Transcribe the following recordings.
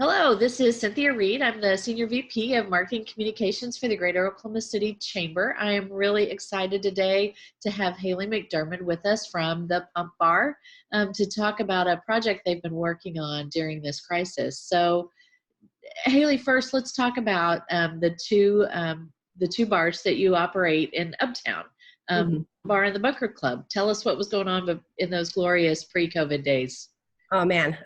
Hello, this is Cynthia Reed. I'm the Senior VP of Marketing Communications for the Greater Oklahoma City Chamber. I am really excited today to have Hailey McDermid with us from the Pump Bar to talk about a project they've been working on during this crisis. So, Hailey, first, let's talk about the two bars that you operate in Uptown, Bar and the Bunker Club. Tell us what was going on in those glorious pre-COVID days. Oh man,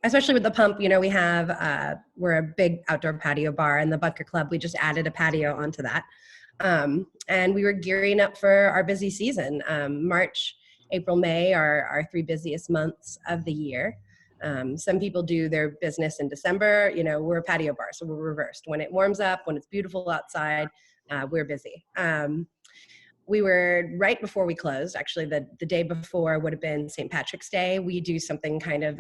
especially with the Pump, we have, we're a big outdoor patio bar, and the Bunker Club, we just added a patio onto that. And we were gearing up for our busy season. March, April, May are our three busiest months of the year. Some people do their business in December. We're a patio bar, so we're reversed. When it warms up, when it's beautiful outside, we're busy. We were right before we closed. Actually, the day before would have been St. Patrick's Day. We do something kind of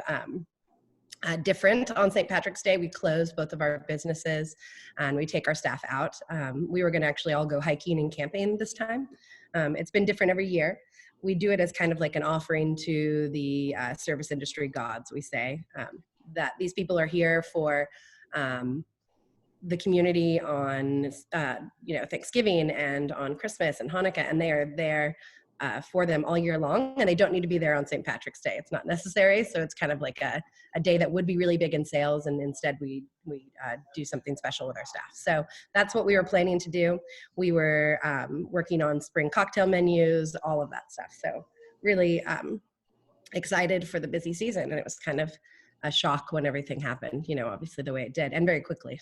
different on St. Patrick's Day. We close both of our businesses and we take our staff out. We were going to actually all go hiking and camping this time. It's been different every year. We do it as kind of like an offering to the service industry gods, we say, that these people are here for the community on Thanksgiving and on Christmas and Hanukkah, and they are there for them all year long, and they don't need to be there on St. Patrick's Day. It's not necessary, so it's kind of like a day that would be really big in sales, and instead we do something special with our staff. So that's what we were planning to do. We were working on spring cocktail menus, all of that stuff. So really excited for the busy season, and it was kind of a shock when everything happened, obviously the way it did, and very quickly.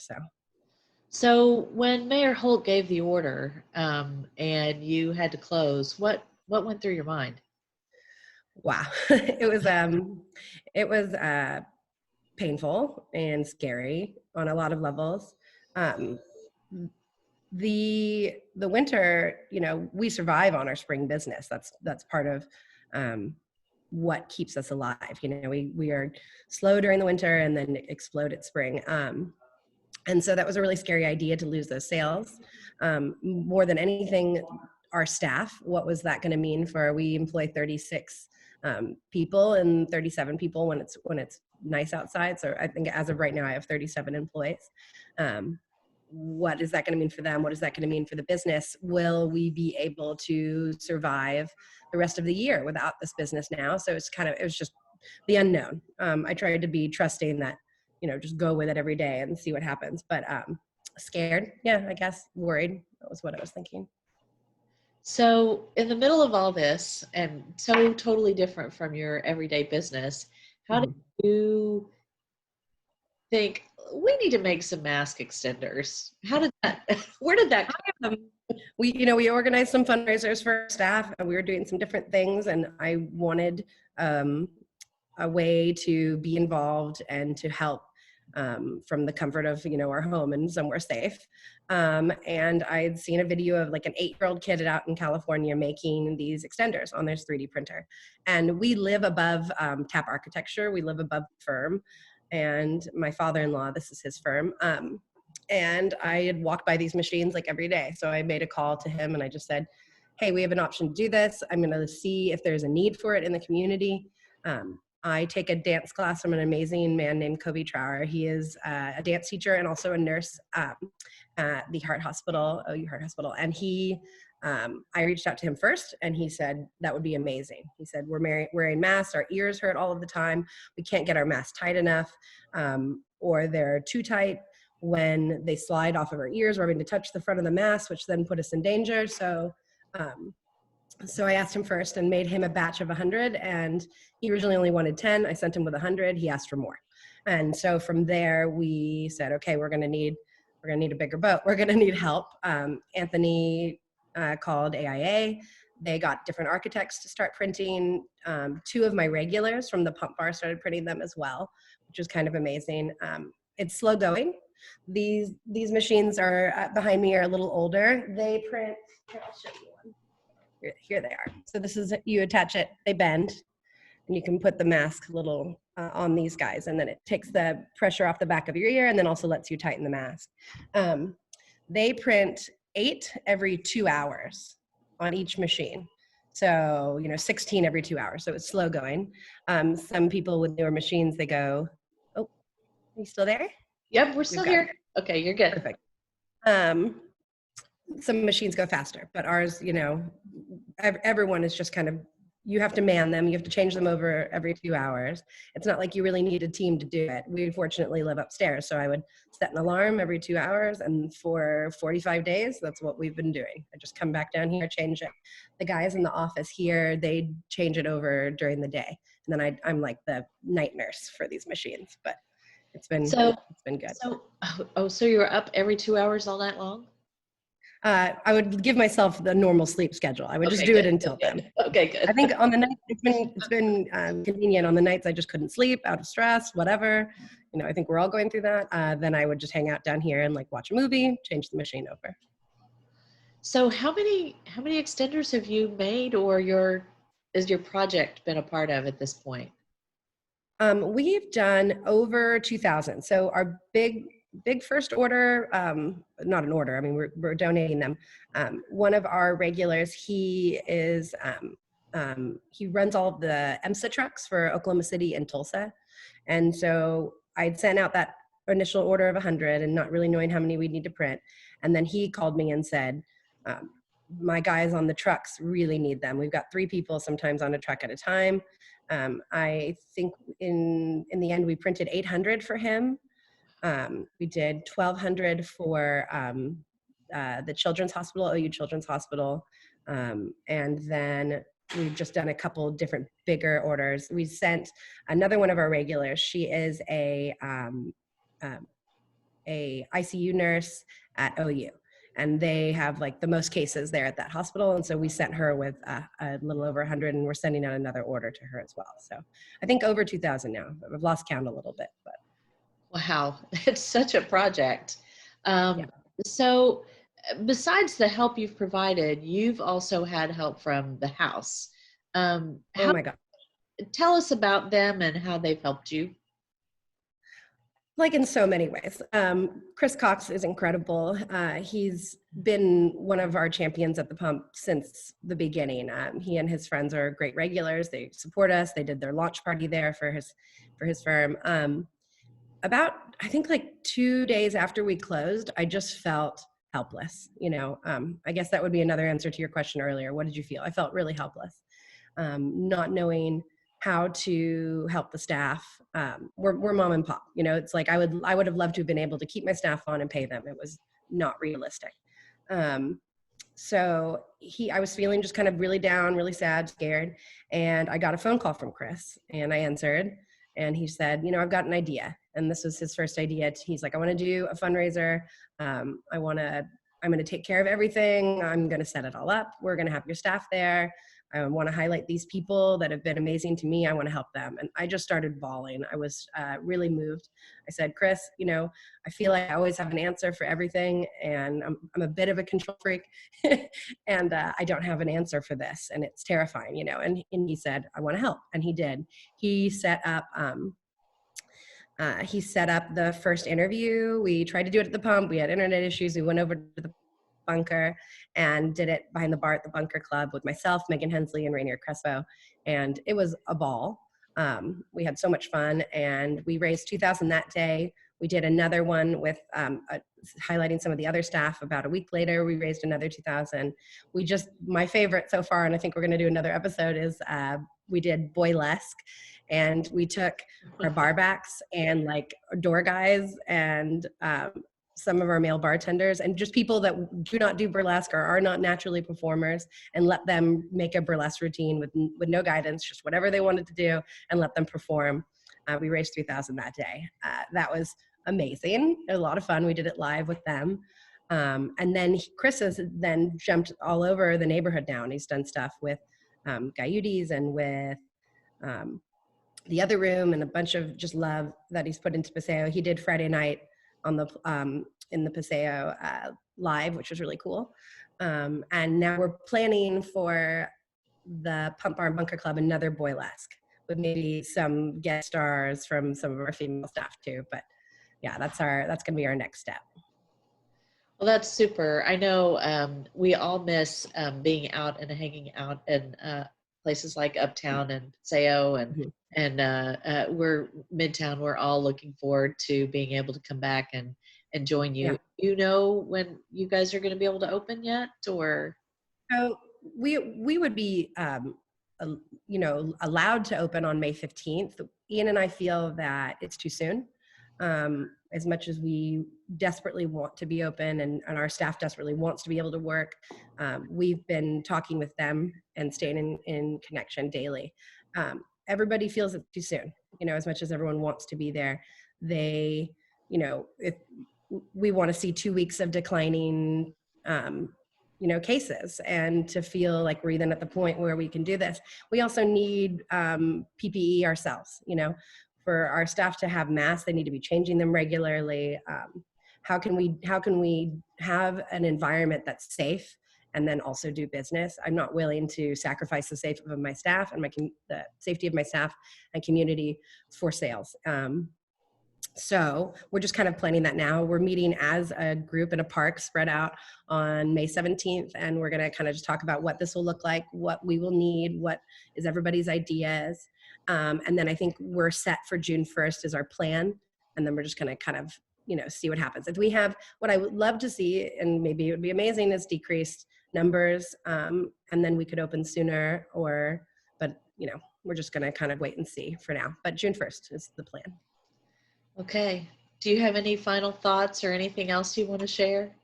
So when Mayor Holt gave the order and you had to close, what went through your mind? Wow, it was painful and scary on a lot of levels. The winter, we survive on our spring business. That's part of what keeps us alive. We are slow during the winter and then explode at spring. And so that was a really scary idea to lose those sales. More than anything, our staff, what was that going to mean we employ 36 people and 37 people when it's nice outside. So I think as of right now, I have 37 employees. What is that going to mean for them? What is that going to mean for the business? Will we be able to survive the rest of the year without this business now? So it was just the unknown. I tried to be trusting that, just go with it every day and see what happens. But scared, yeah, I guess, worried. That was what I was thinking. So in the middle of all this, and so totally different from your everyday business, how did you think, we need to make some mask extenders? Where did that come from? We organized some fundraisers for staff, and we were doing some different things, and I wanted a way to be involved and to help from the comfort of our home and somewhere safe. And I had seen a video of like an 8-year-old kid out in California making these extenders on their 3D printer. And we live above Tap Architecture. We live above the firm. And my father-in-law, this is his firm. And I had walked by these machines like every day. So I made a call to him and I just said, hey, we have an option to do this. I'm going to see if there's a need for it in the community. I take a dance class from an amazing man named Kobe Trower. He is a dance teacher and also a nurse at the Heart Hospital, OU Heart Hospital. And I reached out to him first, and he said, that would be amazing. He said, we're wearing masks, our ears hurt all of the time. We can't get our masks tight enough, or they're too tight. When they slide off of our ears, we're having to touch the front of the mask, which then put us in danger. So I asked him first and made him a batch of 100, and he originally only wanted 10. I sent him with 100. He asked for more. And so from there we said, okay, we're going to need a bigger boat. We're going to need help. Anthony called AIA. They got different architects to start printing. 2 of my regulars from the Pump Bar started printing them as well, which was kind of amazing. It's slow going. These machines are behind me are a little older. They print, here, I'll show you one. Here they are. So this is, you attach it, they bend, and you can put the mask little on these guys, and then it takes the pressure off the back of your ear and then also lets you tighten the mask. They print 8 every 2 hours on each machine. So, 16 every 2 hours. So it's slow going. Some people with newer machines, they go, oh, you still there? Yep, we're We've still got here. it. Okay, you're good. Perfect. Some machines go faster, but ours, everyone is just kind of, you have to man them. You have to change them over every 2 hours. It's not like you really need a team to do it. We fortunately live upstairs, so I would set an alarm every 2 hours, and for 45 days, that's what we've been doing. I just come back down here, change it. The guys in the office here, they change it over during the day, and then I'm like the night nurse for these machines. But it's been good. So you were up every 2 hours all night long? I would give myself the normal sleep schedule. I would just do good, it until then. Okay, good. I think on the night it's been convenient. On the nights I just couldn't sleep, out of stress, whatever. I think we're all going through that. Then I would just hang out down here and like watch a movie, change the machine over. So how many extenders have you made, or is your project been a part of at this point? We've done over 2,000. So our big first order, not an order, I mean, we're donating them. One of our regulars, he runs all of the EMSA trucks for Oklahoma City and Tulsa. And so I'd sent out that initial order of 100 and not really knowing how many we'd need to print. And then he called me and said, my guys on the trucks really need them. We've got 3 people sometimes on a truck at a time. I think in the end, we printed 800 for him. We did 1,200 for the Children's Hospital, OU Children's Hospital. And then we've just done a couple different bigger orders. We sent another one of our regulars. She is a ICU nurse at OU. And they have like the most cases there at that hospital. And so we sent her with a little over 100, and we're sending out another order to her as well. So I think over 2,000 now. I've lost count a little bit, but. Wow, it's such a project. Yeah. So besides the help you've provided, you've also had help from the house. Oh my God. Tell us about them and how they've helped you. Like in so many ways. Chris Cox is incredible. He's been one of our champions at the pump since the beginning. He and his friends are great regulars. They support us. They did their launch party there for his firm. About, I think like 2 days after we closed, I just felt helpless. I guess that would be another answer to your question earlier. What did you feel? I felt really helpless, not knowing how to help the staff. We're mom and pop, it's like I would have loved to have been able to keep my staff on and pay them. It was not realistic. So I was feeling just kind of really down, really sad, scared. And I got a phone call from Chris, and I answered, and he said, I've got an idea. And this was his first idea. He's like, I want to do a fundraiser. I'm going to take care of everything. I'm going to set it all up. We're going to have your staff there. I want to highlight these people that have been amazing to me. I want to help them. And I just started bawling. I was really moved. I said, Chris, I feel like I always have an answer for everything. And I'm a bit of a control freak. And I don't have an answer for this. And it's terrifying, And he said, I want to help. And he did. He set up the first interview. We tried to do it at the pump. We had internet issues. We went over to the bunker and did it behind the bar at the Bunker Club with myself, Megan Hensley, and Rainier Crespo. And it was a ball. We had so much fun, and we raised $2,000 that day. We did another one with highlighting some of the other staff. About a week later, we raised another $2,000. My favorite so far, and I think we're going to do another episode, is we did Boylesque. And we took our bar backs and like door guys and some of our male bartenders and just people that do not do burlesque or are not naturally performers, and let them make a burlesque routine with no guidance, just whatever they wanted to do, and let them perform. We raised $3,000 that day. That was amazing. It was a lot of fun. We did it live with them. And then Chris has then jumped all over the neighborhood now, and he's done stuff with Gaiudes and with the other room, and a bunch of just love that he's put into Paseo. He did Friday night on the in the Paseo live, which was really cool. And now we're planning for the Pump Bar and Bunker Club another Boylesque with maybe some guest stars from some of our female staff too. But yeah, that's gonna be our next step. Well, that's super. I know we all miss being out and hanging out and places like Uptown and Paseo Mhm. and we're Midtown. We're all looking forward to being able to come back and join Yeah. you. You know when you guys are going to be able to open yet, or? So we would be, allowed to open on May 15th. Ian and I feel that it's too soon. As much as we desperately want to be open and our staff desperately wants to be able to work, we've been talking with them and staying in connection daily. Everybody feels it's too soon. As much as everyone wants to be there, they, if we want to see 2 weeks of declining cases, and to feel like we're then at the point where we can do this. We also need PPE ourselves, for our staff to have masks. They need to be changing them regularly. How can we have an environment that's safe and then also do business? I'm not willing to sacrifice the safety of my staff and the safety of my staff and community for sales. So we're just kind of planning that now. We're meeting as a group in a park spread out on May 17th, and we're going to kind of just talk about what this will look like, what we will need, what is everybody's ideas. And then I think we're set for June 1st is our plan. And then we're just going to kind of, see what happens. If we have, what I would love to see, and maybe it would be amazing, is decreased numbers. And then we could open sooner but we're just going to kind of wait and see for now. But June 1st is the plan. Okay. Do you have any final thoughts or anything else you want to share?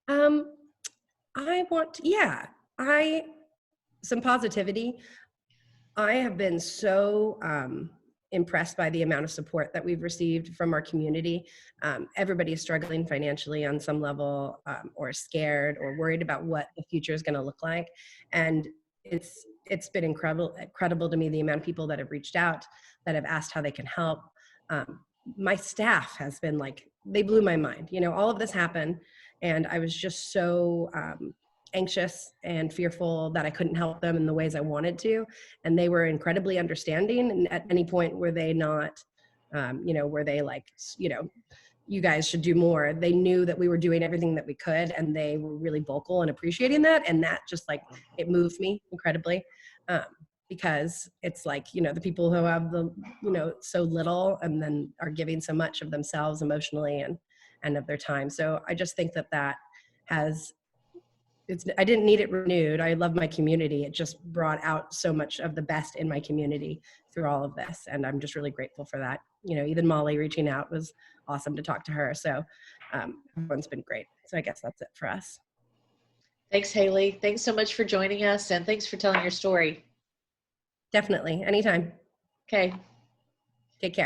Some positivity. I have been so impressed by the amount of support that we've received from our community. Everybody is struggling financially on some level, or scared or worried about what the future is going to look like. And it's been incredible to me, the amount of people that have reached out, that have asked how they can help. My staff has been they blew my mind. All of this happened, and I was just so anxious and fearful that I couldn't help them in the ways I wanted to. And they were incredibly understanding. And at any point were they not, were they you guys should do more. They knew that we were doing everything that we could, and they were really vocal and appreciating that. And that just it moved me incredibly. Because it's the people who have so little and then are giving so much of themselves emotionally and of their time. So I just think that I didn't need it renewed. I love my community. It just brought out so much of the best in my community through all of this. And I'm just really grateful for that. Even Molly reaching out was awesome to talk to her. So everyone's been great. So I guess that's it for us. Thanks, Hailey. Thanks so much for joining us, and thanks for telling your story. Definitely. Anytime. Okay. Take care.